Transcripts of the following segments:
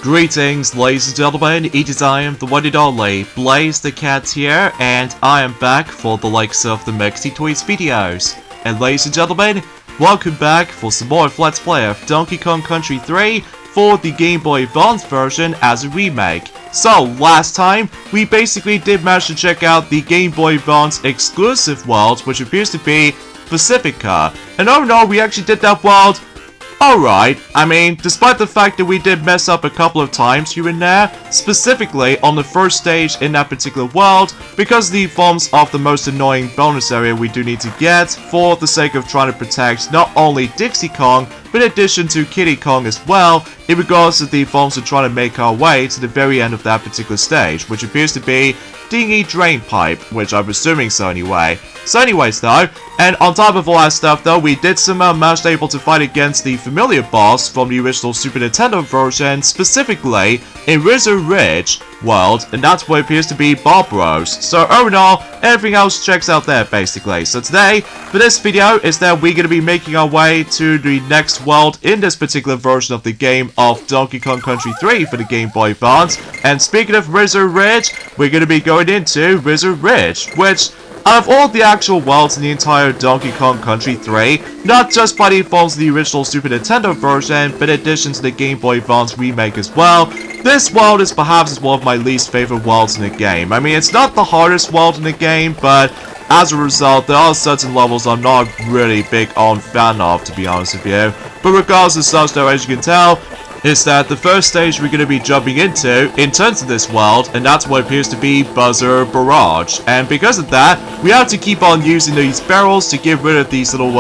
Greetings, ladies and gentlemen, it is I am the one and only Blaze the Cat here, and I am back for the likes of the Mexi Toys videos. And ladies and gentlemen, welcome back for some more Let's Play of Donkey Kong Country 3 for the Game Boy Advance version as a remake. So, last time, we basically did manage to check out the Game Boy Advance exclusive world, which appears to be Pacifica. And oh no, we actually did that world alright. I mean, despite the fact that we did mess up a couple of times here and there, specifically on the first stage in that particular world, because the forms of the most annoying bonus area we do need to get for the sake of trying to protect not only Dixie Kong, but in addition to Kiddy Kong as well, in regards to the forms of trying to make our way to the very end of that particular stage, which appears to be Dingy Drain Pipe, which I'm assuming so anyway. So anyways though, and on top of all that stuff though, we did somehow manage to able to fight against the familiar boss from the original Super Nintendo version, specifically in Wizard Ridge world, and that's what appears to be Bob Rose. So overall, everything else checks out there basically. So today, for this video, is that we're going to be making our way to the next world in this particular version of the game of Donkey Kong Country 3 for the Game Boy Advance. And speaking of Wizard Ridge, we're going to be going into Wizard Ridge, which, out of all the actual worlds in the entire Donkey Kong Country 3, not just by the forms of the original Super Nintendo version, but in addition to the Game Boy Advance remake as well, this world is perhaps one of my least favorite worlds in the game. I mean, it's not the hardest world in the game, but as a result, there are certain levels I'm not really big on fan of, to be honest with you. But regardless of such though, as you can tell, is that the first stage we're going to be jumping into in terms of this world, and that's what appears to be Buzzer Barrage. And because of that, we have to keep on using these barrels to get rid of these little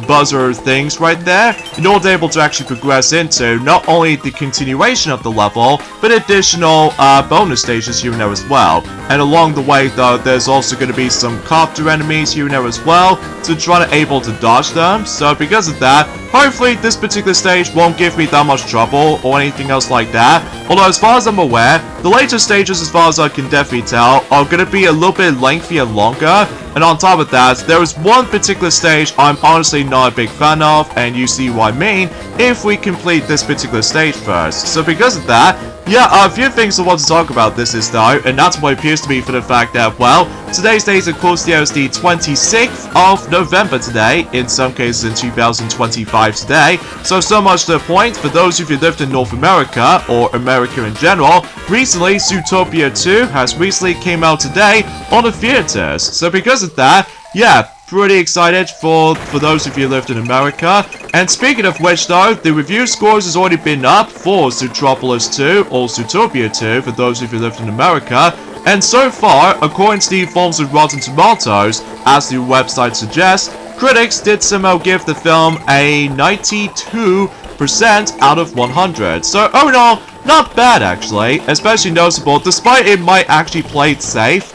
buzzer things right there in order to be able to actually progress into not only the continuation of the level, but additional bonus stages here and there as well. And along the way though, there's also going to be some copter enemies here and there as well, to try to able to dodge them. So because of that, hopefully this particular stage won't give me that much trouble or anything else like that. Although as far as I'm aware, the later stages, as far as I can definitely tell, are going to be a little bit lengthy and longer. And on top of that, there is one particular stage I'm honestly not a big fan of, and you see what I mean if we complete this particular stage first. So because of that, yeah, a few things I want to talk about this is though, and that's what appears to be for the fact that, well, today's date of course is the 26th of November today, in some cases in 2025 today, so much to the point, for those of you who lived in North America, or America in general, recently Zootopia 2 has recently came out today on the theaters. So because of that, yeah, pretty excited for those of you who lived in America. And speaking of which though, the review scores has already been up for Zootropolis 2 or Zootopia 2 for those of you who lived in America. And so far, according to the forms of Rotten Tomatoes, as the website suggests, critics did somehow give the film a 92% out of 100. So overall, not bad actually, especially noticeable, despite it might actually play it safe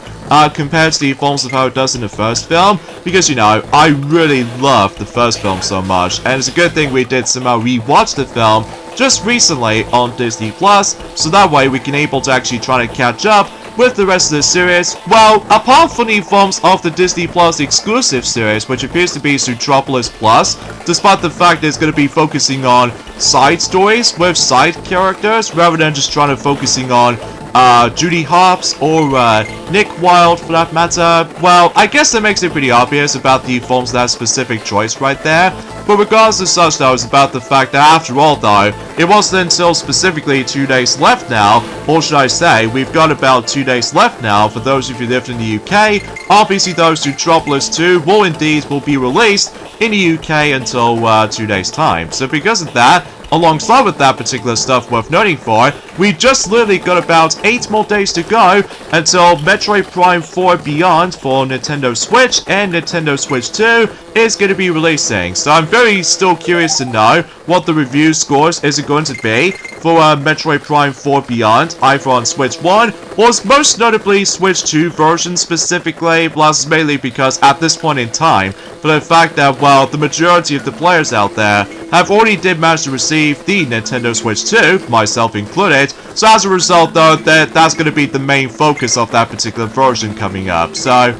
compared to the forms of how it does in the first film, because, you know, I really love the first film so much, and it's a good thing we did somehow rewatch the film just recently on Disney Plus, so that way we can able to actually try to catch up with the rest of the series. Well, apart from the forms of the Disney Plus exclusive series, which appears to be Zootropolis Plus, despite the fact that it's going to be focusing on side stories with side characters, rather than just trying to focusing on Judy Hopps or Nick Wilde for that matter. Well, I guess that makes it pretty obvious about the forms of that specific choice right there. But regardless of such though, it's about the fact that after all though, it wasn't until specifically 2 days left now, or should I say, we've got about 2 days left now for those of you who lived in the UK. Obviously those Zootropolis 2 will be released in the UK until 2 days time. So because of that, alongside with that particular stuff worth noting for, we just literally got about 8 more days to go until Metroid Prime 4 Beyond for Nintendo Switch and Nintendo Switch 2 is going to be releasing. So I'm very still curious to know what the review scores is going to be for Metroid Prime 4 Beyond, either on Switch 1 or most notably Switch 2 version specifically, plus mainly because at this point in time, for the fact that, well, the majority of the players out there have already did manage to receive the Nintendo Switch 2, myself included, so as a result though, that's going to be the main focus of that particular version coming up. So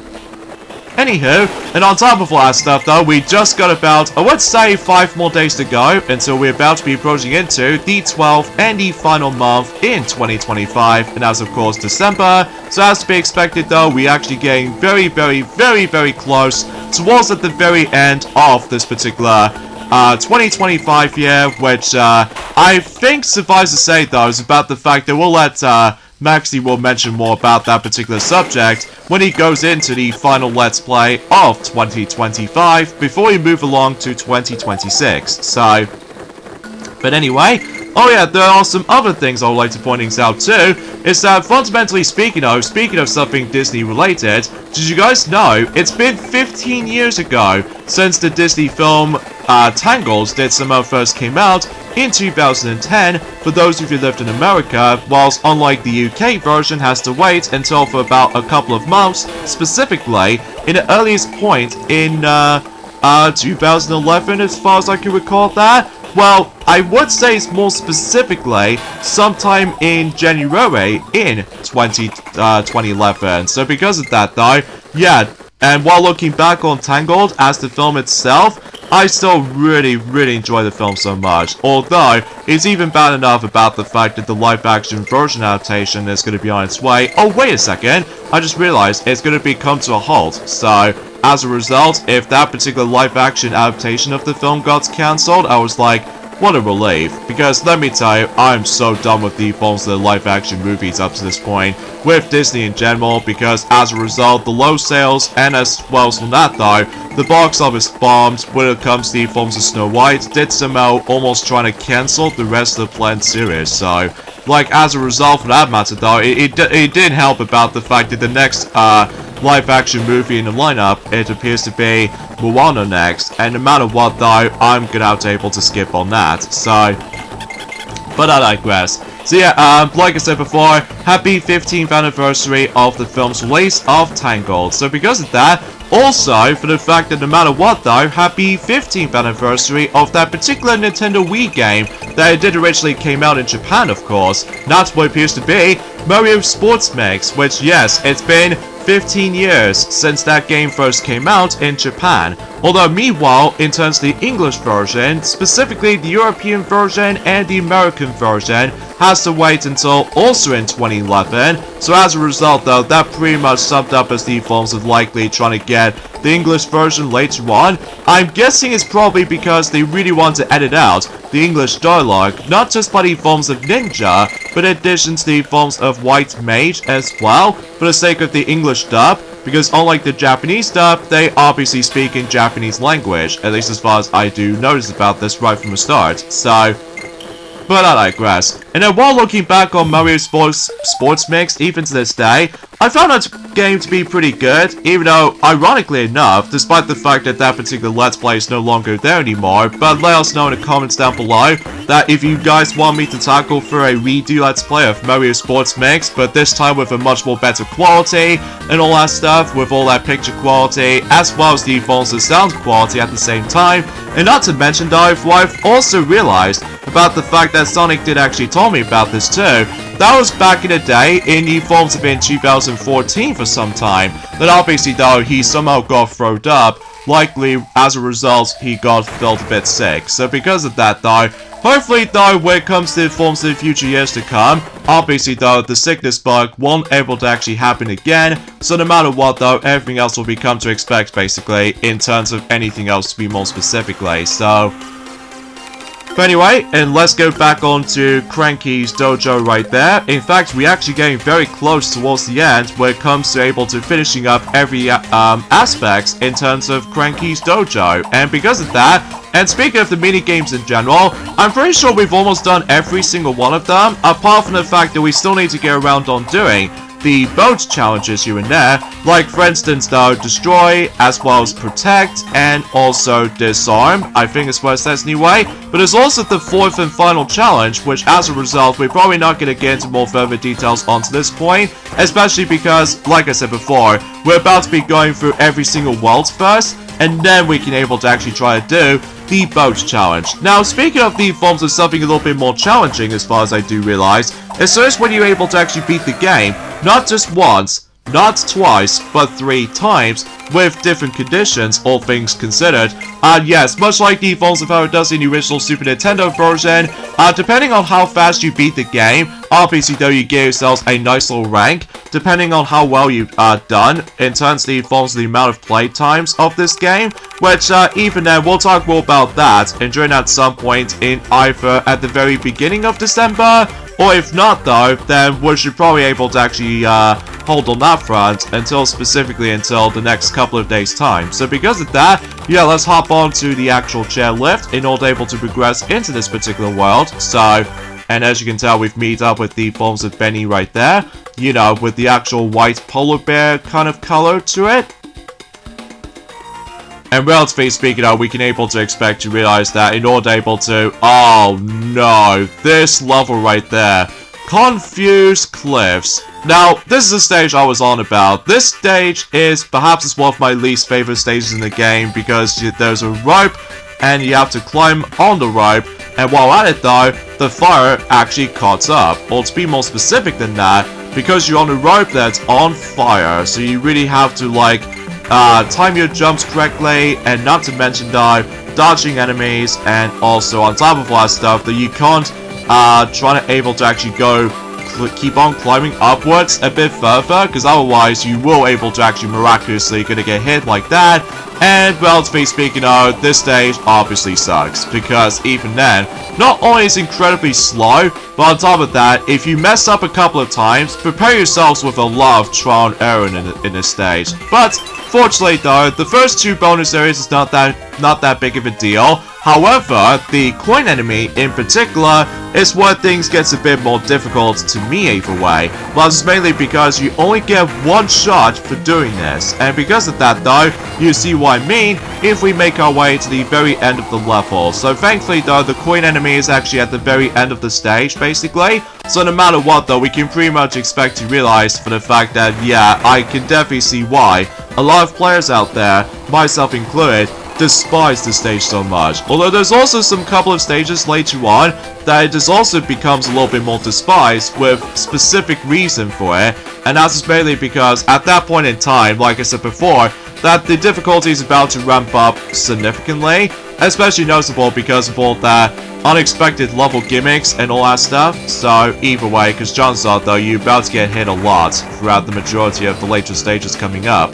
Anywho, and on top of all that stuff though, we just got about, I would say, 5 more days to go until we're about to be approaching into the 12th and the final month in 2025, and that's of course December. So as to be expected though, we're actually getting very close towards at the very end of this particular 2025 year, which I think suffice to say though is about the fact that we'll let Maxi will mention more about that particular subject when he goes into the final Let's Play of 2025 before we move along to 2026. So, but anyway, oh yeah, there are some other things I would like to point things out too, is that fundamentally speaking of something Disney related, did you guys know it's been 15 years ago since the Disney film Tangled Did Somehow first came out in 2010 for those of you who lived in America, whilst unlike the UK version has to wait until for about a couple of months, specifically in the earliest point in 2011 as far as I can recall that. Well, I would say it's more specifically sometime in January in 2011. So because of that though, yeah, and while looking back on Tangled as the film itself, I still really enjoy the film so much, although it's even bad enough about the fact that the live-action version adaptation is going to be on its way. Oh, wait a second, I just realized it's going to come to a halt, so as a result, if that particular live-action adaptation of the film got cancelled, I was like, what a relief, because let me tell you, I'm so done with the forms of the live-action movies up to this point, with Disney in general, because as a result, the low sales, and as well as from that though, the box office bombed when it comes to the forms of Snow White, did somehow almost trying to cancel the rest of the planned series, so, like, as a result for that matter though, it didn't help about the fact that the next, live-action movie in the lineup, it appears to be Moana next, and no matter what though, I'm gonna have to able to skip on that, so, but I digress. So yeah, like I said before, happy 15th anniversary of the film's release of Tangled. So because of that, also for the fact that no matter what though, happy 15th anniversary of that particular Nintendo Wii game that it did originally came out in Japan, of course. That's what it appears to be, Mario Sports Mix, which yes, it's been 15 years since that game first came out in Japan. Although meanwhile, in terms of the English version, specifically the European version and the American version, has to wait until also in 2011. So as a result though, that pretty much summed up as the forms of likely trying to get the English version later on. I'm guessing it's probably because they really want to edit out the English dialogue, not just by the forms of Ninja, but in addition to the forms of White Mage as well, for the sake of the English dub, because unlike the Japanese dub, they obviously speak in Japanese language, at least as far as I do notice about this right from the start, so, but I digress. And then while looking back on Mario Sports Mix, even to this day, I found that game to be pretty good, even though, ironically enough, despite the fact that that particular Let's Play is no longer there anymore, but let us know in the comments down below that if you guys want me to tackle for a redo Let's Play of Mario Sports Mix, but this time with a much more better quality, and all that stuff, with all that picture quality, as well as the phone's sound quality at the same time, and not to mention though, I've also realized about the fact that Sonic did actually tell me about this too. That was back in the day, in the forms of in 2014 for some time, that obviously though, he somehow got thrown up, likely as a result, he felt a bit sick. So because of that though, hopefully though, when it comes to the forms of the future years to come, obviously though, the sickness bug won't able to actually happen again, so no matter what though, everything else will become to expect basically, in terms of anything else to be more specifically, so. But anyway, and let's go back on to Cranky's dojo right there. In fact, we're actually getting very close towards the end when it comes to able to finishing up every aspects in terms of Cranky's dojo. And because of that, and speaking of the mini games in general, I'm pretty sure we've almost done every single one of them, apart from the fact that we still need to get around on doing the boat challenges here and there, like for instance though, destroy, as well as protect, and also disarm, I think is what it says anyway, but there's also the fourth and final challenge, which as a result, we're probably not going to get into more further details onto this point, especially because, like I said before, we're about to be going through every single world first, and then we can able to actually try to do the boat challenge. Now, speaking of the forms of something a little bit more challenging as far as I do realize, as soon as when you're able to actually beat the game, not just once, not twice, but 3 times, with different conditions, all things considered. And yes, much like the forms of how it does in the original Super Nintendo version, depending on how fast you beat the game, obviously though you give yourselves a nice little rank, depending on how well you've done, in terms of the forms of the amount of play times of this game, which even then, we'll talk more about that, and during at some point in either at the very beginning of December, or if not though, then we should probably be able to actually hold on that front until the next couple of days time. So because of that, yeah, let's hop on to the actual chairlift in order able to progress into this particular world. So, and as you can tell, we've met up with the forms of Benny right there, you know, with the actual white polar bear kind of color to it. And relatively speaking, we can able to expect to realize that in order able to, oh no, this level right there, Confused Cliffs. Now, this is a stage I was on about. This stage is perhaps one of my least favorite stages in the game because there's a rope and you have to climb on the rope, and while at it though, the fire actually caught up. Or to be more specific than that, because you're on a rope that's on fire, so you really have to like time your jumps correctly, and not to mention dodging enemies, and also on top of all that stuff that you can't try to able to actually keep on climbing upwards a bit further, because otherwise you will able to actually miraculously gonna get hit like that. And relatively speaking, this stage obviously sucks, because even then, not only is it incredibly slow, but on top of that, if you mess up a couple of times, prepare yourselves with a lot of trial and error in this stage. But fortunately though, the first 2 bonus areas is not that big of a deal. However, the coin enemy in particular is where things gets a bit more difficult to me either way. But it's mainly because you only get 1 shot for doing this. And because of that though, you see what I mean if we make our way to the very end of the level. So thankfully though, the coin enemy is actually at the very end of the stage basically. So no matter what though, we can pretty much expect to realize for the fact that, yeah, I can definitely see why a lot of players out there, myself included, despise this stage so much. Although there's also some couple of stages later on that it just also becomes a little bit more despised with specific reason for it, and that's mainly because at that point in time, like I said before, that the difficulty is about to ramp up significantly, especially noticeable because of all that unexpected level gimmicks and all that stuff. So either way, because chances are though, you're about to get hit a lot throughout the majority of the later stages coming up.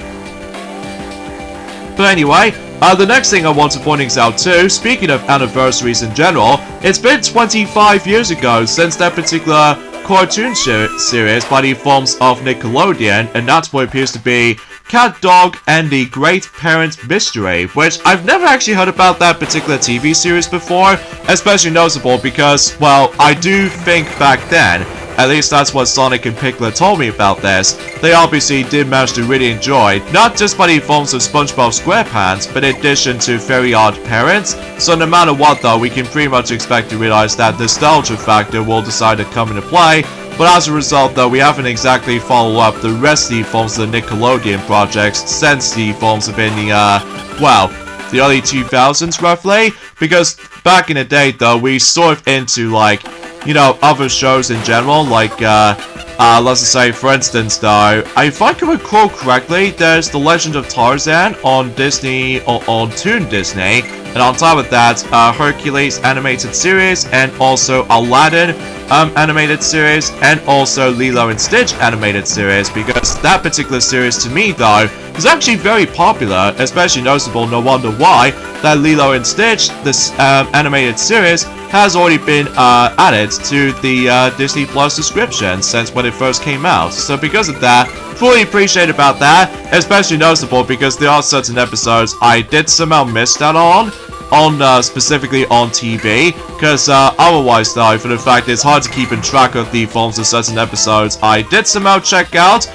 But anyway, the next thing I want to point out too, speaking of anniversaries in general, it's been 25 years ago since that particular cartoon series by the forms of Nickelodeon, and that's what appears to be Cat Dog and the Great Parent Mystery, which I've never actually heard about that particular TV series before, especially noticeable because, well, I do think back then, at least that's what Sonic and Pickler told me about this, they obviously did manage to really enjoy, not just by the forms of SpongeBob SquarePants, but in addition to Very Odd Parents. So no matter what though, we can pretty much expect to realize that nostalgia factor will decide to come into play. But as a result though, we haven't exactly followed up the rest of the forms of the Nickelodeon projects since the forms have been the, well, the early 2000s roughly, because back in the day though, we sort of into like, you know, other shows in general, like, let's just say, for instance, though, if I can recall correctly, there's The Legend of Tarzan on Disney, on Toon Disney, and on top of that, Hercules animated series, and also Aladdin animated series, and also Lilo and Stitch animated series, because that particular series, to me, though, is actually very popular, especially noticeable, no wonder why, that Lilo and Stitch, this animated series, has already been added to the Disney Plus subscription since when it first came out. So because of that, fully appreciate about that, especially noticeable because there are certain episodes I did somehow miss that on specifically on TV, because otherwise though, for the fact it's hard to keep in track of the forms of certain episodes I did somehow check out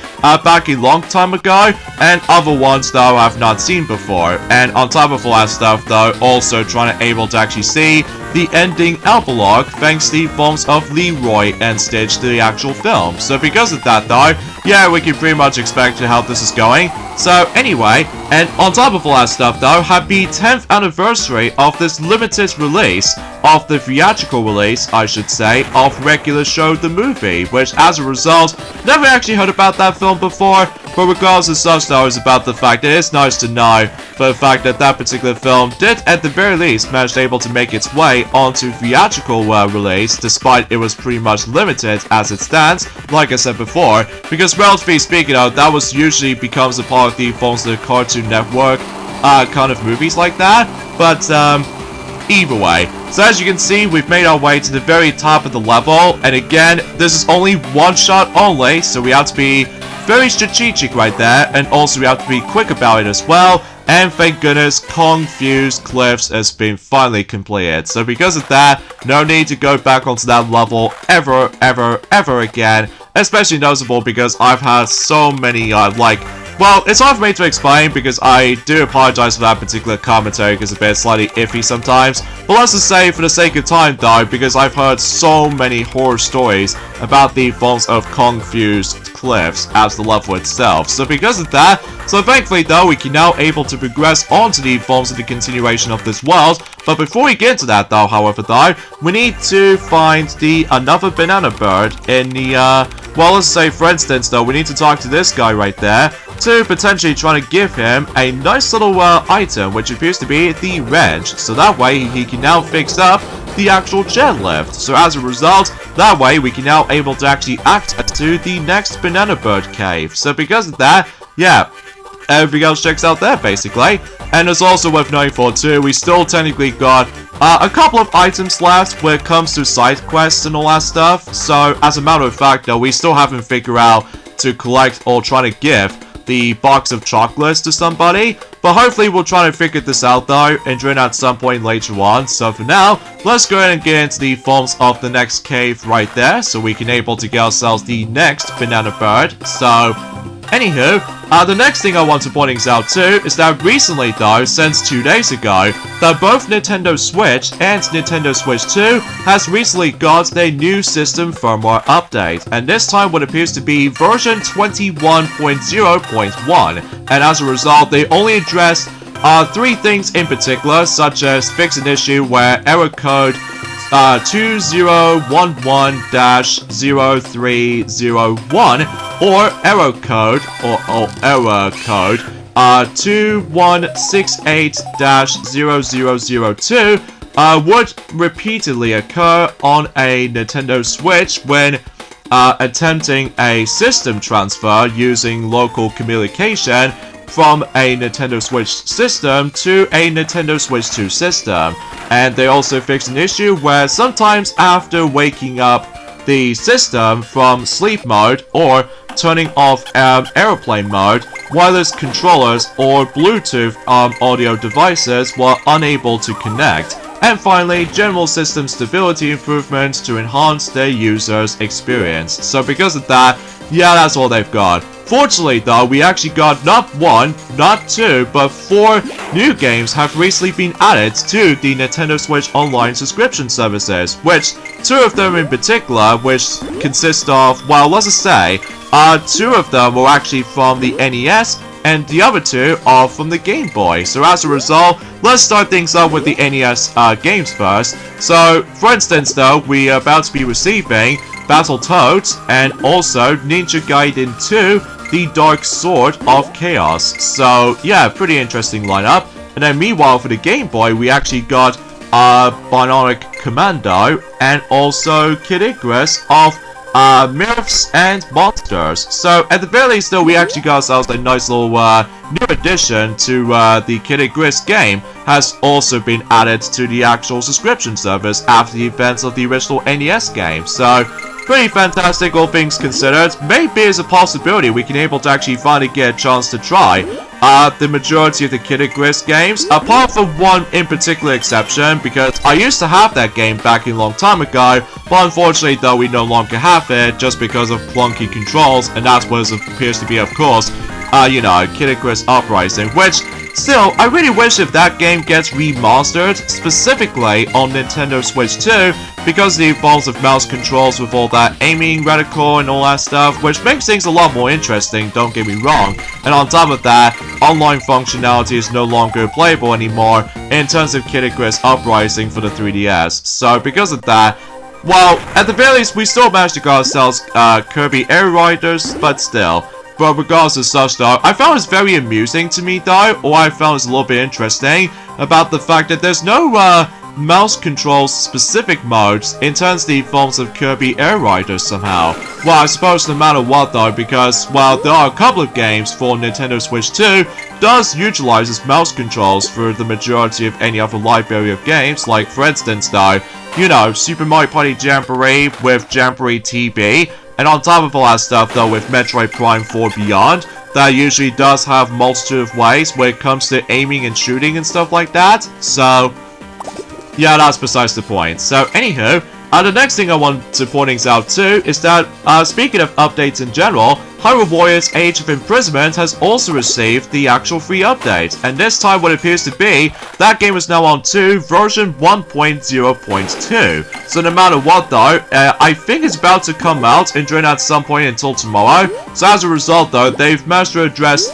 back a long time ago, and other ones though I've not seen before. And on top of all that stuff though, also trying to able to actually see the ending epilogue thanks to the forms of Leroy and Stitch to the actual film. So because of that though, yeah, we can pretty much expect how this is going. So anyway, and on top of all that stuff though, happy 10th anniversary of this limited release, of the theatrical release, I should say, of Regular Show the movie, which as a result, never actually heard about that film before, But regardless of such though, is about the fact that it's nice to know for the fact that that particular film did at the very least manage able to make its way onto theatrical release, despite it was pretty much limited as it stands, like I said before, because relatively speaking that was usually becomes a part of the forms of the Cartoon Network kind of movies like that, but either way. So as you can see, we've made our way to the very top of the level, and again, this is only one shot only, so we have to be very strategic right there, and also we have to be quick about it as well. And thank goodness, Kong Fuse Cliffs has been finally completed. So because of that, no need to go back onto that level ever again. Especially noticeable because I've had so many, well, it's hard for me to explain because I do apologize for that particular commentary because it's a bit slightly iffy sometimes. But let's just say, for the sake of time though, because I've heard so many horror stories about the forms of Kong Fuse Cliffs as the level itself. So because of that, thankfully though, we can now able to progress onto the forms of the continuation of this world. But before we get to that though, however though, we need to find another banana bird in the, well, let's say for instance though, we need to talk to this guy right there to potentially try to give him a nice little item, which appears to be the wrench. So that way he can now fix up the actual chairlift. So as a result, that way we can now able to actually access to the next banana bird cave. So because of that, yeah, everything else checks out there basically. And it's also worth noting for too, we still technically got a couple of items left when it comes to side quests and all that stuff. So as a matter of fact though, we still haven't figured out to collect or try to give the box of chocolates to somebody, but hopefully we'll try to figure this out though and during at some point later on. So for now, let's go ahead and get into the forms of the next cave right there so we can able to get ourselves the next banana bird. So anywho, the next thing I want to point out too is that recently though, since 2 days ago, that both Nintendo Switch and Nintendo Switch 2 has recently got their new system firmware update, and this time what appears to be version 21.0.1, and as a result they only address 3 things in particular, such as fix an issue where error code 2011-0301 or error code 2168-0002 would repeatedly occur on a Nintendo Switch when attempting a system transfer using local communication from a Nintendo Switch system to a Nintendo Switch 2 system. And they also fixed an issue where sometimes after waking up the system from sleep mode or turning off airplane mode, wireless controllers or Bluetooth audio devices were unable to connect. And finally, general system stability improvements to enhance their users' experience. So because of that, yeah, that's all they've got. Fortunately though, we actually got not 1, not 2, but 4 new games have recently been added to the Nintendo Switch Online subscription services, which 2 of them in particular, which consist of, well, let's just say, 2 of them were actually from the NES, and the other 2 are from the Game Boy. So as a result, let's start things up with the NES games first. So, for instance though, we are about to be receiving Battletoads and also Ninja Gaiden 2, the Dark Sword of Chaos. So yeah, pretty interesting lineup. And then meanwhile for the Game Boy, we actually got Bionic Commando and also Kid Icarus of Myths and Monsters. So at the very least though, we actually got ourselves a nice little new addition to the Kid Icarus game has also been added to the actual subscription service after the events of the original NES game. So pretty fantastic, all things considered. Maybe as a possibility we can able to actually finally get a chance to try the majority of the Kid Icarus games, apart from one in particular exception, because I used to have that game back a long time ago, but unfortunately though we no longer have it just because of clunky controls, and that's what it appears to be, of course, you know, Kid Icarus Uprising, which still, I really wish if that game gets remastered, specifically on Nintendo Switch 2, because the forms of mouse controls with all that aiming reticle and all that stuff, which makes things a lot more interesting, don't get me wrong. And on top of that, online functionality is no longer playable anymore in terms of Kid Icarus Uprising for the 3DS. So because of that, well, at the very least, we still managed to get ourselves Kirby Air Riders, but still, But regardless of such though, I found it very amusing to me though, or I found it a little bit interesting about the fact that there's no mouse controls specific modes in terms of the forms of Kirby Air Rider somehow. Well, I suppose no matter what though, because, well, there are a couple of games for Nintendo Switch 2 does utilize its mouse controls for the majority of any other library of games, like for instance though, you know, Super Mario Party Jamboree with Jamboree TB, and on top of all that stuff though with Metroid Prime 4 Beyond, that usually does have multitude of ways when it comes to aiming and shooting and stuff like that, so yeah, that's besides the point. So, anywho, the next thing I want to point out too is that, speaking of updates in general, Hyrule Warriors Age of Imprisonment has also received the actual free update, and this time what appears to be, that game is now on to version 1.0.2. So no matter what though, I think it's about to come out and during at some point until tomorrow, so as a result though, they've managed to address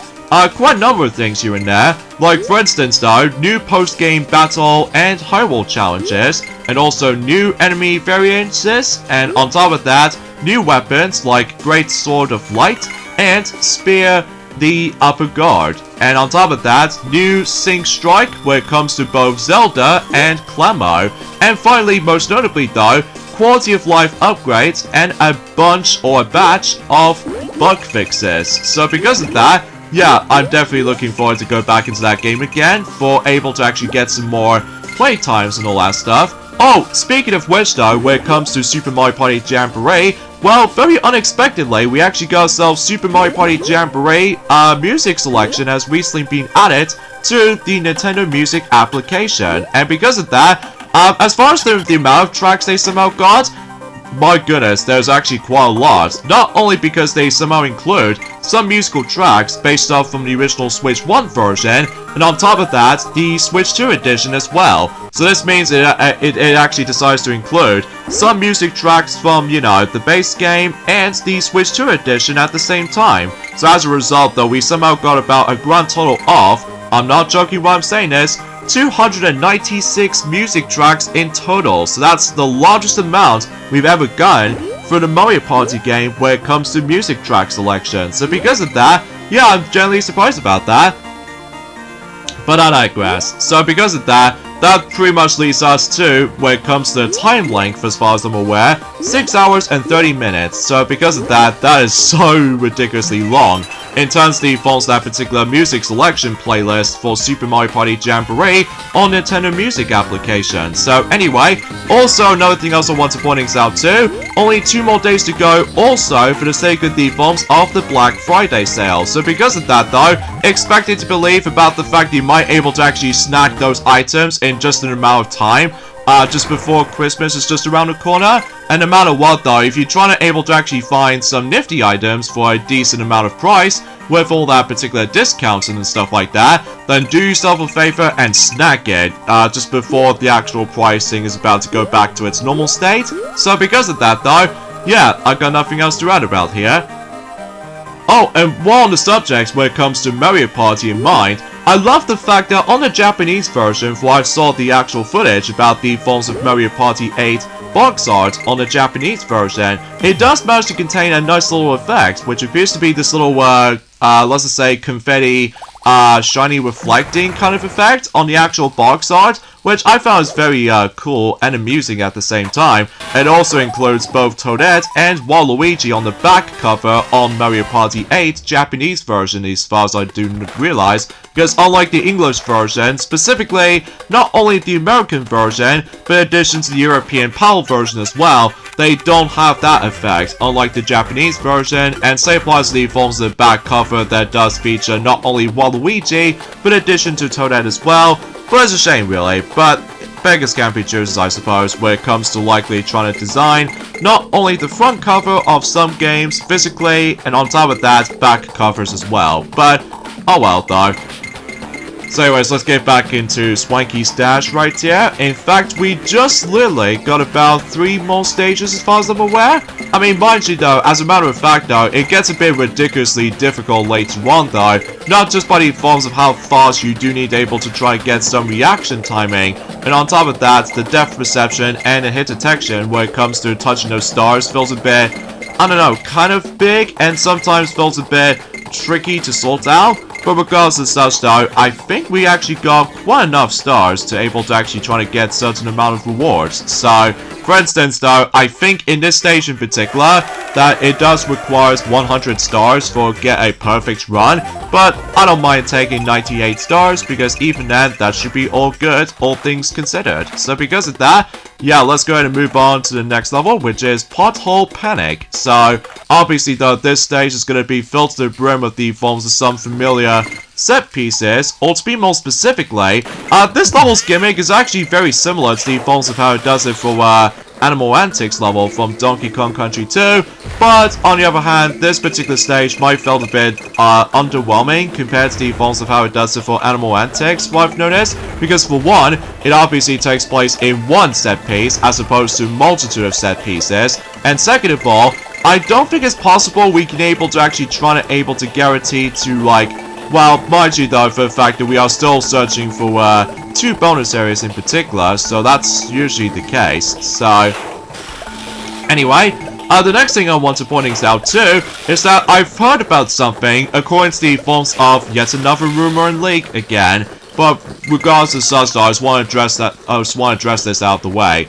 quite a number of things here and there, like for instance though, new post-game battle and Hyrule challenges, and also new enemy variances, and on top of that, new weapons like Great Sword of Light and Spear the Upper Guard, and on top of that, new Sync Strike when it comes to both Zelda and Clemmo, and finally, most notably though, quality of life upgrades and a bunch or a batch of bug fixes. So because of that, yeah, I'm definitely looking forward to go back into that game again for able to actually get some more play times and all that stuff. Oh, speaking of which though, when it comes to Super Mario Party Jamboree, well, very unexpectedly, we actually got ourselves Super Mario Party Jamboree music selection has recently been added to the Nintendo Music application. And because of that, as far as the amount of tracks they somehow got, my goodness, there's actually quite a lot. Not only because they somehow include some musical tracks based off from the original Switch 1 version, and on top of that, the Switch 2 edition as well. So this means it actually decides to include some music tracks from, you know, the base game and the Switch 2 edition at the same time. So as a result though, we somehow got about a grand total of, I'm not joking when I'm saying this, 296 music tracks in total. So that's the largest amount we've ever gotten for the Mario Party game when it comes to music track selection. So because of that, yeah, I'm generally surprised about that. But I digress. So because of that, that pretty much leads us to, when it comes to the time length as far as I'm aware, 6 hours and 30 minutes. So because of that, that is so ridiculously long in terms of the forms of that particular music selection playlist for Super Mario Party Jamboree on Nintendo Music application. So anyway, also another thing else I want to point out too, only 2 more days to go also for the sake of the forms of the Black Friday sale. So because of that though, expected to believe about the fact that you might able to actually snag those items in just an amount of time, just before Christmas is just around the corner. And no matter what though, if you're trying to able to actually find some nifty items for a decent amount of price, with all that particular discounts and stuff like that, then do yourself a favor and snag it, just before the actual pricing is about to go back to its normal state. So because of that though, yeah, I got nothing else to add about here. Oh, and while on the subject when it comes to Mario Party in mind, I love the fact that on the Japanese version, where I saw the actual footage about the forms of Mario Party 8 box art on the Japanese version, it does manage to contain a nice little effect, which appears to be this little, let's just say, confetti, shiny reflecting kind of effect on the actual box art, which I found is very cool and amusing at the same time. It also includes both Toadette and Waluigi on the back cover on Mario Party 8 Japanese version, as far as I do realize, because unlike the English version, specifically not only the American version, but in addition to the European PAL version as well, they don't have that effect, unlike the Japanese version, and same applies to the forms of the back cover that does feature not only Waluigi, but in addition to Toadette as well. But it's a shame really, but beggars can't be choosers I suppose when it comes to likely trying to design not only the front cover of some games physically, and on top of that, back covers as well. But, oh well though. So anyways, let's get back into Swanky's Dash right here. In fact, we just literally got about 3 more stages as far as I'm aware. I mean, mind you though, as a matter of fact though, it gets a bit ridiculously difficult later on though. Not just by the forms of how fast you do need able to try and get some reaction timing. And on top of that, the depth perception and the hit detection when it comes to touching those stars feels a bit, I don't know, kind of big, and sometimes feels a bit tricky to sort out. But regardless of such though, I think we actually got quite enough stars to able to actually try to get certain amount of rewards. So, for instance though, I think in this stage in particular, that it does require 100 stars for get a perfect run. But I don't mind taking 98 stars, because even then, that should be all good, all things considered. So because of that, yeah, let's go ahead and move on to the next level, which is Pothole Panic. So, obviously though, this stage is going to be filled to the brim with the forms of some familiar set pieces, or to be more specifically, this level's gimmick is actually very similar to the forms of how it does it for Animal Antics level from Donkey Kong Country 2, but on the other hand, this particular stage might feel a bit underwhelming compared to the forms of how it does it for Animal Antics, what I've noticed, because for one, it obviously takes place in one set piece as opposed to a multitude of set pieces, and second of all, I don't think it's possible we can able to actually try to able to guarantee to like, well, mind you though, for the fact that we are still searching for 2 bonus areas in particular, so that's usually the case. So, anyway, the next thing I want to point out too is that I've heard about something according to the forms of yet another rumor and leak again. But regardless of such though, I just want to address this out of the way.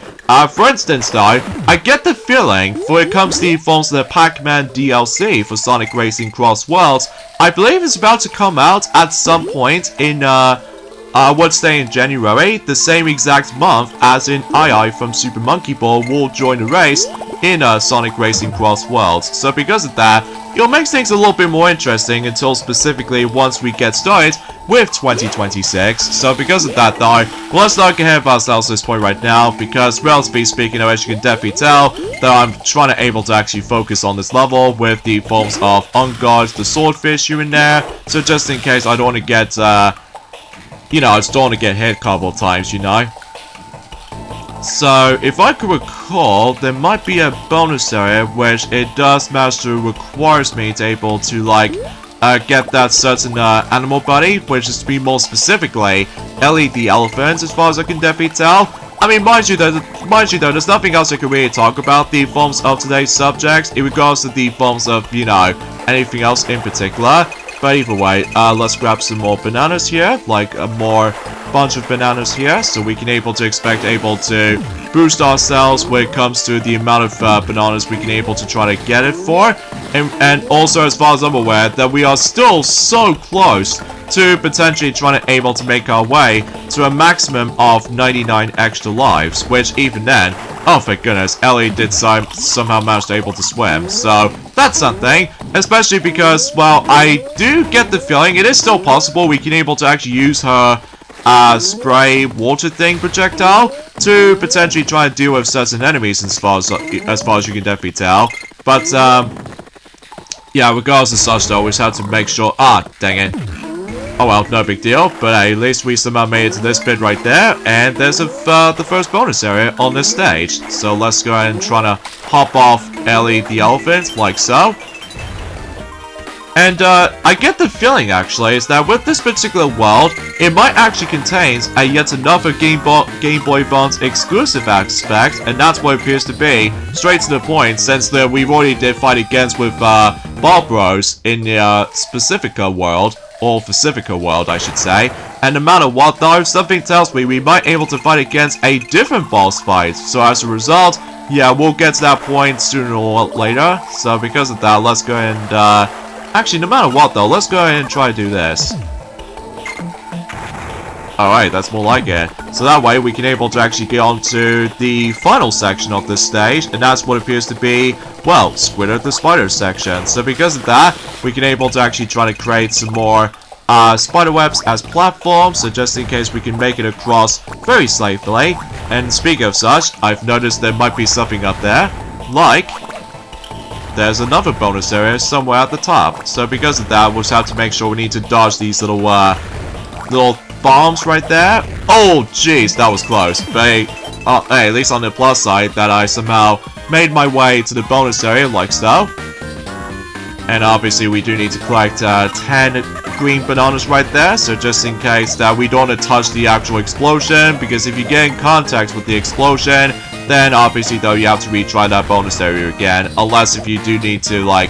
For instance though, I get the feeling, when it comes to the forms of the Pac-Man DLC for Sonic Racing Cross Worlds, I believe it's about to come out at some point in, let's say in January, the same exact month as in II from Super Monkey Ball will join the race in Sonic Racing Cross Worlds. So because of that, it'll make things a little bit more interesting until specifically once we get started with 2026. So because of that though, let's not get ahead of ourselves at this point right now, because relatively speaking, as you can definitely tell, that I'm trying to able to actually focus on this level with the forms of On Guard, the Swordfish here and there, so just in case I don't want to get, you know, I just don't want to get hit a couple of times, you know. So, if I could recall, there might be a bonus area which it does manage to requires me to able to, like, get that certain animal buddy, which is to be more specifically Ellie the elephant, as far as I can definitely tell. I mean, mind you though, there's nothing else I can really talk about the forms of today's subjects in regards to the forms of, you know, anything else in particular. But either way, let's grab some more bananas here, like a more bunch of bananas here, so we can able to boost ourselves when it comes to the amount of bananas we can able to try to get it for. And also, as far as I'm aware, that we are still so close to potentially trying to able to make our way to a maximum of 99 extra lives, which even then, oh thank goodness, Ellie did somehow manage to able to swim, so that's something, especially because, well, I do get the feeling it is still possible we can able to actually use her spray water thing projectile to potentially try and deal with certain enemies as far as you can definitely tell. But yeah, regardless of such though, we just have to make sure, dang it. Oh well, no big deal, but at least we somehow made it to this bit right there, and there's the first bonus area on this stage. So let's go ahead and try to hop off Ellie the elephant, like so. And I get the feeling actually is that with this particular world, it might actually contain a yet another Game Boy Advance exclusive aspect, and that's what it appears to be, straight to the point, since we've already did fight against with Bob Bros in the Pacifica world, or Pacifica world I should say, and no matter what though, something tells me we might be able to fight against a different boss fight, so as a result, yeah, we'll get to that point sooner or later. So because of that, let's go and actually, no matter what though, let's go ahead and try to do this. Alright, that's more like it. So that way we can able to actually get on to the final section of this stage, and that's what appears to be, well, Squidward the Spider section. So because of that, we can able to actually try to create some more spider webs as platforms, so just in case we can make it across very safely. And speaking of such, I've noticed there might be something up there, like there's another bonus area somewhere at the top. So because of that, we'll just have to make sure we need to dodge these little bombs right there. Oh jeez, that was close. But hey, at least on the plus side, that I somehow made my way to the bonus area like so. And obviously we do need to collect 10 green bananas right there, so just in case that we don't want to touch the actual explosion, because if you get in contact with the explosion, then obviously though you have to retry that bonus area again, unless if you do need to like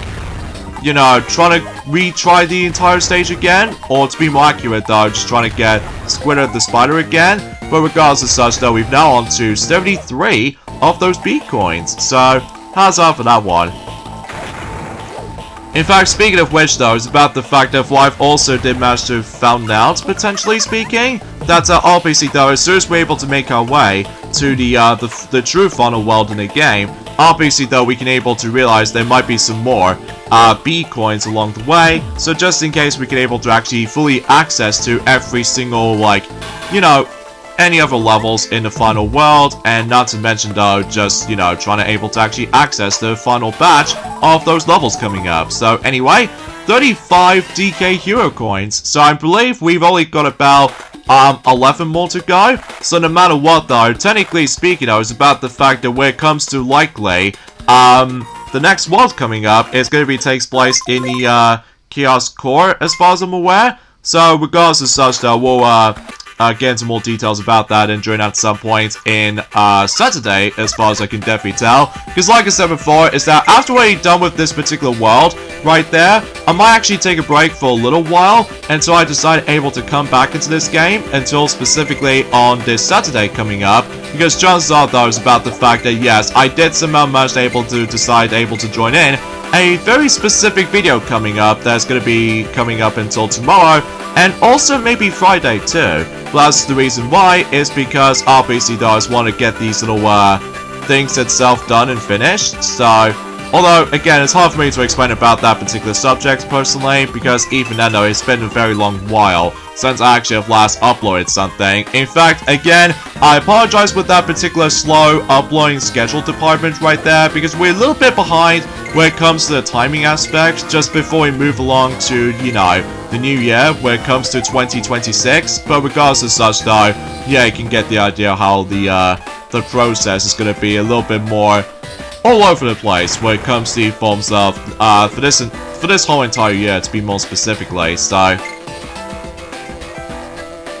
you know, trying to retry the entire stage again, or to be more accurate though, just trying to get Squidward the Spider again. But regardless of such though, we've now on to 73 of those B coins, so how's that for that one? In fact, speaking of which though, it's about the fact that I've also did manage to found out, potentially speaking, that obviously though, as soon as we're able to make our way to the true final world in the game, obviously though, we can able to realize there might be some more B coins along the way, so just in case we can able to actually fully access to every single, like, you know, any other levels in the final world, and not to mention though, just, you know, trying to able to actually access the final batch of those levels coming up. So anyway, 35 DK hero coins, so I believe we've only got about 11 more to go. So no matter what though, technically speaking though, it's about the fact that when it comes to likely the next world coming up is going to be takes place in the Chaos Core, as far as I'm aware. So regardless of such though, we'll get into more details about that and join at some point in Saturday, as far as I can definitely tell. Because like I said before, is that after we're done with this particular world right there, I might actually take a break for a little while until I decide able to come back into this game, until specifically on this Saturday coming up. Because chances are though is about the fact that yes, I did somehow manage able to decide able to join in a very specific video coming up that's going to be coming up until tomorrow, and also maybe Friday too. Plus the reason why is because obviously though I just want to get these little things itself done and finished. So although again it's hard for me to explain about that particular subject personally, because even then though it's been a very long while since I actually have last uploaded something. In fact, again, I apologize with that particular slow uploading schedule department right there, because we're a little bit behind when it comes to the timing aspect, just before we move along to, you know, the new year, when it comes to 2026. But regardless of such though, yeah, you can get the idea how the process is going to be a little bit more all over the place when it comes to the forms of, for this whole entire year, to be more specifically, so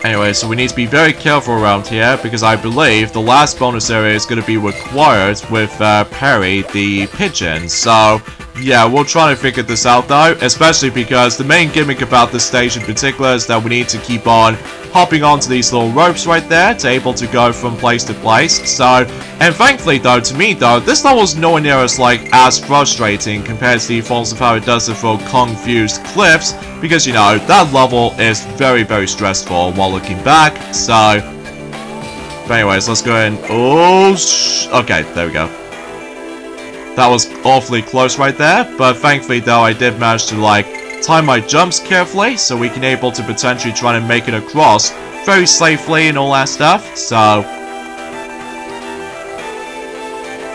anyway, so we need to be very careful around here, because I believe the last bonus area is going to be required with Perry the Pigeon. So yeah, we'll try to figure this out though, especially because the main gimmick about this stage in particular is that we need to keep on hopping onto these little ropes right there to able to go from place to place. So, and thankfully though, to me though, this level is nowhere near as frustrating compared to the forms of how it does it for confused cliffs, because you know, that level is very, very stressful while looking back. So, but anyways, let's go in. Okay, there we go. That was awfully close right there, but thankfully though, I did manage to like time my jumps carefully, so we can able to potentially try to make it across very safely and all that stuff. So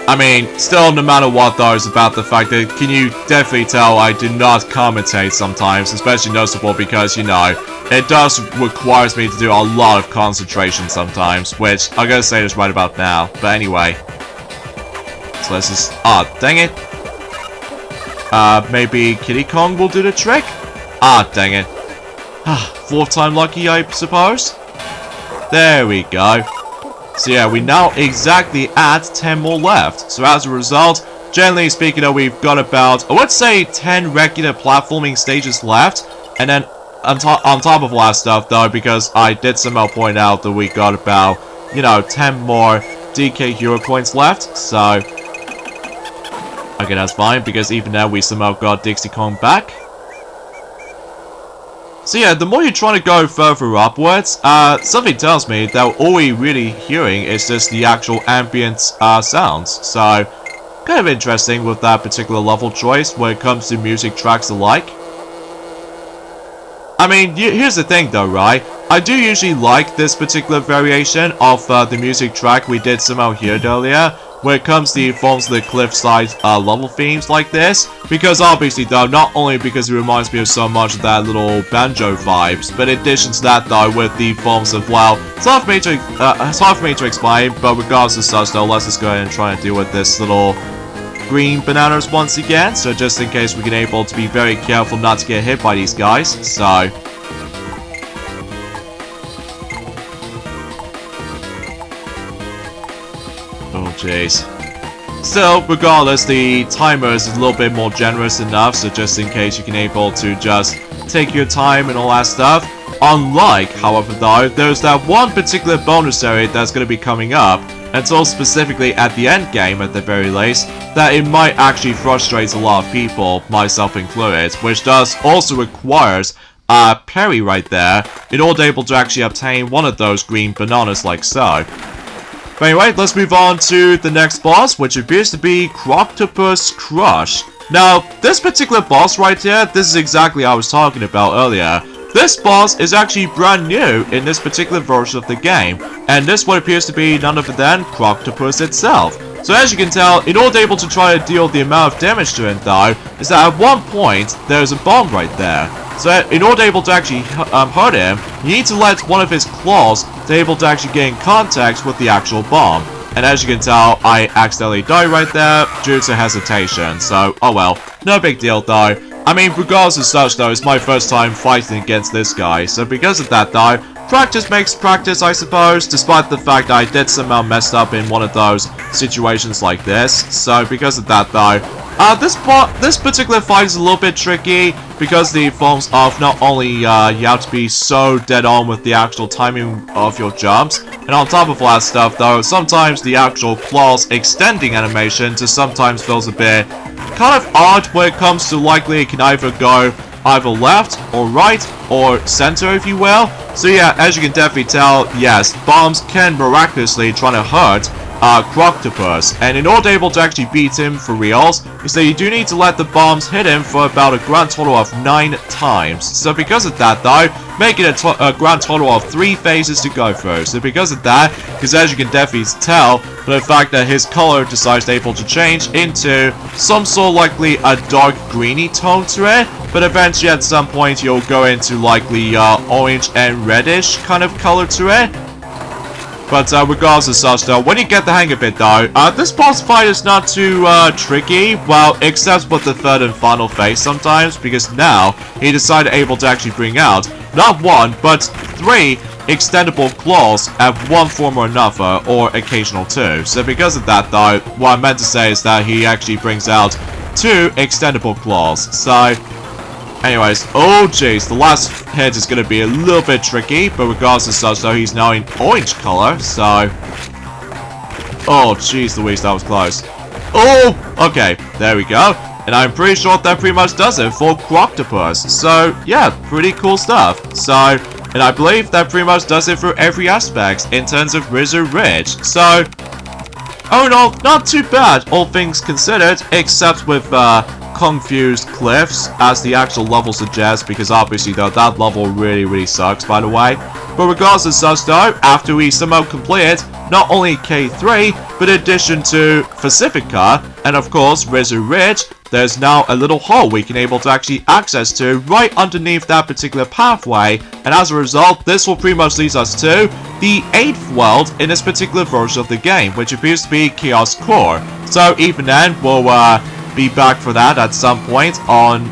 I mean, still, no matter what though, is about the fact that, can you definitely tell I do not commentate sometimes, especially noticeable because, you know, it does requires me to do a lot of concentration sometimes, which I'm gonna say this right about now. But anyway, so let's just, dang it. Maybe Kitty Kong will do the trick? Dang it. Fourth time lucky, I suppose? There we go. So yeah, we now exactly at 10 more left. So as a result, generally speaking, we've got about, I would say, 10 regular platforming stages left. And then on top of all that stuff, though, because I did somehow point out that we got about, you know, 10 more DK hero coins left. So okay, that's fine, because even now we somehow got Dixie Kong back. So yeah, the more you're trying to go further upwards, something tells me that all we're really hearing is just the actual ambient sounds. So, kind of interesting with that particular level choice when it comes to music tracks alike. I mean, here's the thing though, right? I do usually like this particular variation of the music track we did somehow hear earlier, when it comes to the forms of the cliffside level themes like this, because obviously though, not only because it reminds me of so much of that little banjo vibes, but in addition to that though, with the forms of, well, it's hard for me to explain, but regardless of such though, let's just go ahead and try and deal with this little green bananas once again, so just in case we can able to be very careful not to get hit by these guys. So oh jeez. Still, regardless, the timer is a little bit more generous enough, so just in case you can able to just take your time and all that stuff. Unlike, however, though, there's that one particular bonus area that's going to be coming up, until specifically at the end game at the very least, that it might actually frustrate a lot of people, myself included, which does also requires a parry right there in order able to actually obtain one of those green bananas like so. But anyway, let's move on to the next boss, which appears to be Croctopus Crush. Now, this particular boss right here, this is exactly what I was talking about earlier. This boss is actually brand new in this particular version of the game, and this what appears to be none other than Croctopus itself. So as you can tell, in order able to try to deal the amount of damage to him though, is that at one point, there's a bomb right there. So in order able to actually hurt him, you need to let one of his claws to able to actually get in contact with the actual bomb. And as you can tell, I accidentally died right there due to hesitation, so oh well, no big deal though. I mean, regardless of such though, it's my first time fighting against this guy, so because of that though, practice makes practice, I suppose, despite the fact that I did somehow messed up in one of those situations like this. So because of that though, this particular fight is a little bit tricky because the forms of not only you have to be so dead on with the actual timing of your jumps, and on top of all that stuff though, sometimes the actual claws extending animation just sometimes feels a bit kind of odd when it comes to likely it can either go either left or right or center, if you will. So yeah, as you can definitely tell, yes, bombs can miraculously try to hurt Croctopus, and in order able to actually beat him for reals, is that you do need to let the bombs hit him for about a grand total of 9 times. So because of that though, making a grand total of 3 phases to go through. So because of that, because as you can definitely tell, for the fact that his color decides able to change into some sort of likely a dark greeny tone to it, but eventually at some point you'll go into likely orange and reddish kind of color to it. But regardless of such though, when you get the hang of it though, this boss fight is not too tricky, well, except with the third and final phase sometimes, because now he decided able to actually bring out not 1, but 3 extendable claws at one form or another, or occasional 2. So because of that though, what I meant to say is that he actually brings out 2 extendable claws. So anyways, oh jeez, the last hit is going to be a little bit tricky, but regardless of such though, he's now in orange color, so oh jeez Louise, that was close. Oh, okay, there we go. And I'm pretty sure that pretty much does it for Croctopus. So yeah, pretty cool stuff. So, and I believe that pretty much does it for every aspect in terms of Wizard Ridge. So, oh no, not too bad, all things considered, except with confused cliffs, as the actual level suggests, because obviously though, that level really sucks, by the way. But regardless of such though, after we somehow completed not only K3, but in addition to Pacifica, and of course Wizard Ridge, there's now a little hole we can able to actually access to right underneath that particular pathway, and as a result, this will pretty much lead us to the 8th world in this particular version of the game, which appears to be Chaos Core. So even then, we'll be back for that at some point on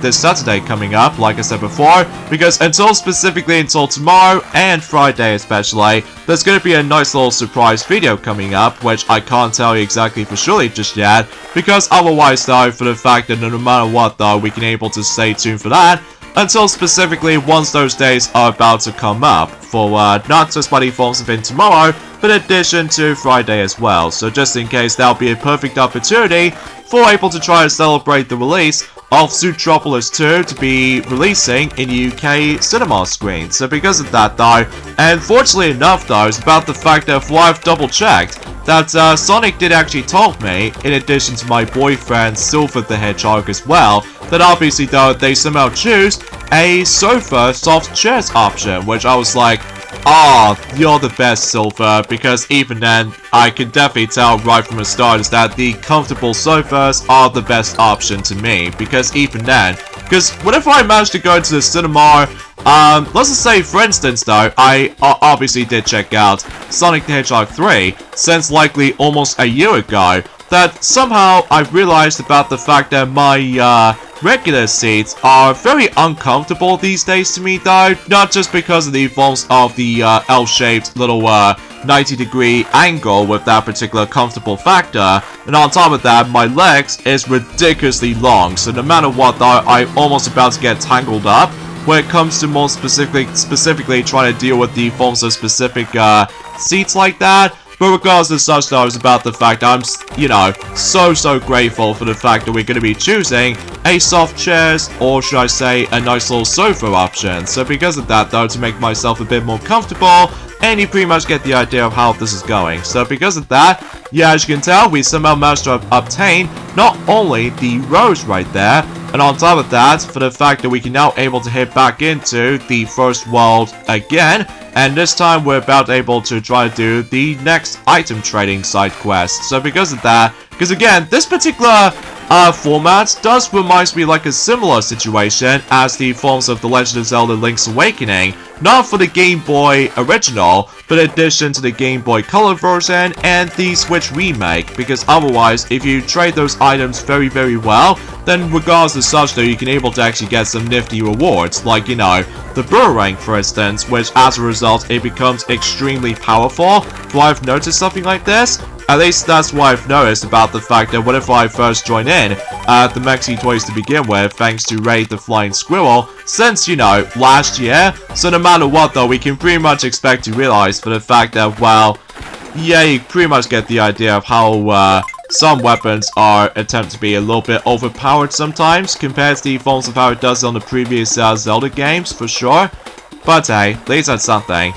this Saturday coming up, like I said before, because specifically until tomorrow and Friday especially, there's going to be a nice little surprise video coming up, which I can't tell you exactly for surely just yet, because otherwise though, for the fact that no matter what though, we can able to stay tuned for that, until specifically once those days are about to come up, for not just by default within tomorrow, but in addition to Friday as well. So just in case, that'll be a perfect opportunity for able to try to celebrate the release of Zootropolis 2 to be releasing in UK cinema screens. So because of that though, and fortunately enough though, it's about the fact that I've double checked that Sonic did actually told me, in addition to my boyfriend Silver the Hedgehog as well, that obviously though they somehow choose a sofa soft chairs option, which I was like, ah, you're the best, Silver, because even then, I can definitely tell right from the start is that the comfortable sofas are the best option to me, because even then, because whenever I managed to go into the cinema, let's just say, for instance though, I obviously did check out Sonic the Hedgehog 3, since likely almost a year ago, that somehow I realized about the fact that my regular seats are very uncomfortable these days to me though, not just because of the forms of the L-shaped little 90-degree angle with that particular comfortable factor, and on top of that, my legs is ridiculously long, so no matter what, though, I'm almost about to get tangled up when it comes to more specifically trying to deal with the forms of specific seats like that. But regardless of such, though, it's about the fact I'm, you know, so grateful for the fact that we're going to be choosing a soft chairs, or should I say, a nice little sofa option. So because of that, though, to make myself a bit more comfortable, and you pretty much get the idea of how this is going. So because of that, yeah, as you can tell, we somehow managed to obtain not only the rows right there, and on top of that, for the fact that we can now able to head back into the first world again, and this time we're about able to try to do the next item trading side quest. So because of that, because again, this particular format does remind me like a similar situation as the forms of The Legend of Zelda Link's Awakening, not for the Game Boy original, but in addition to the Game Boy Color version and the Switch remake, because otherwise, if you trade those items very well, then regardless of such, though, you can able to actually get some nifty rewards, like, you know, the Boomerang, for instance, which as a result, it becomes extremely powerful. Do I've noticed something like this? At least that's what I've noticed about the fact that whenever I first join in the Mexi Toys to begin with, thanks to Raid the Flying Squirrel, since, you know, last year. So no matter what, though, we can pretty much expect to realize for the fact that, well, yeah, you pretty much get the idea of how some weapons are attempt to be a little bit overpowered sometimes, compared to the forms of how it does on the previous Zelda games, for sure. But hey, at least that's something.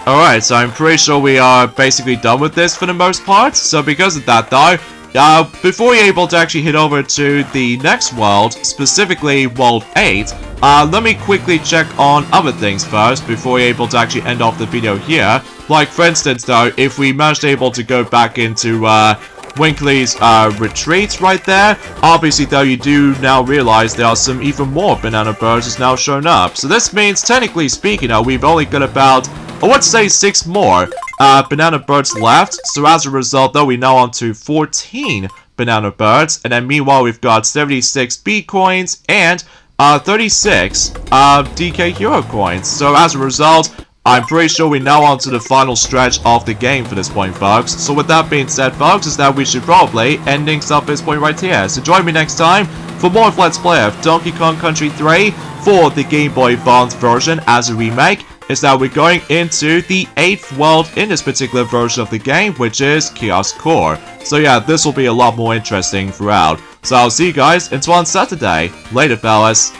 Alright, so I'm pretty sure we are basically done with this for the most part. So because of that, though, before you're able to actually head over to the next world, specifically World 8, let me quickly check on other things first before you're able to actually end off the video here. Like, for instance, though, if we managed to able to go back into Winkley's retreat right there, obviously, though, you do now realize there are some even more banana birds has now shown up. So this means, technically speaking, we've only got about, I would say, 6 more banana birds left. So as a result, though, we're now on to 14 banana birds. And then meanwhile, we've got 76 B coins and 36 DK Hero coins. So as a result, I'm pretty sure we're now on to the final stretch of the game for this point, folks. So with that being said, folks, is that we should probably ending stuff this point right here. So join me next time for more of Let's Play of Donkey Kong Country 3 for the Game Boy Advance version as a remake. Is that we're going into the 8th world in this particular version of the game, which is Chaos Core. So yeah, this will be a lot more interesting throughout. So I'll see you guys until on Saturday. Later, fellas.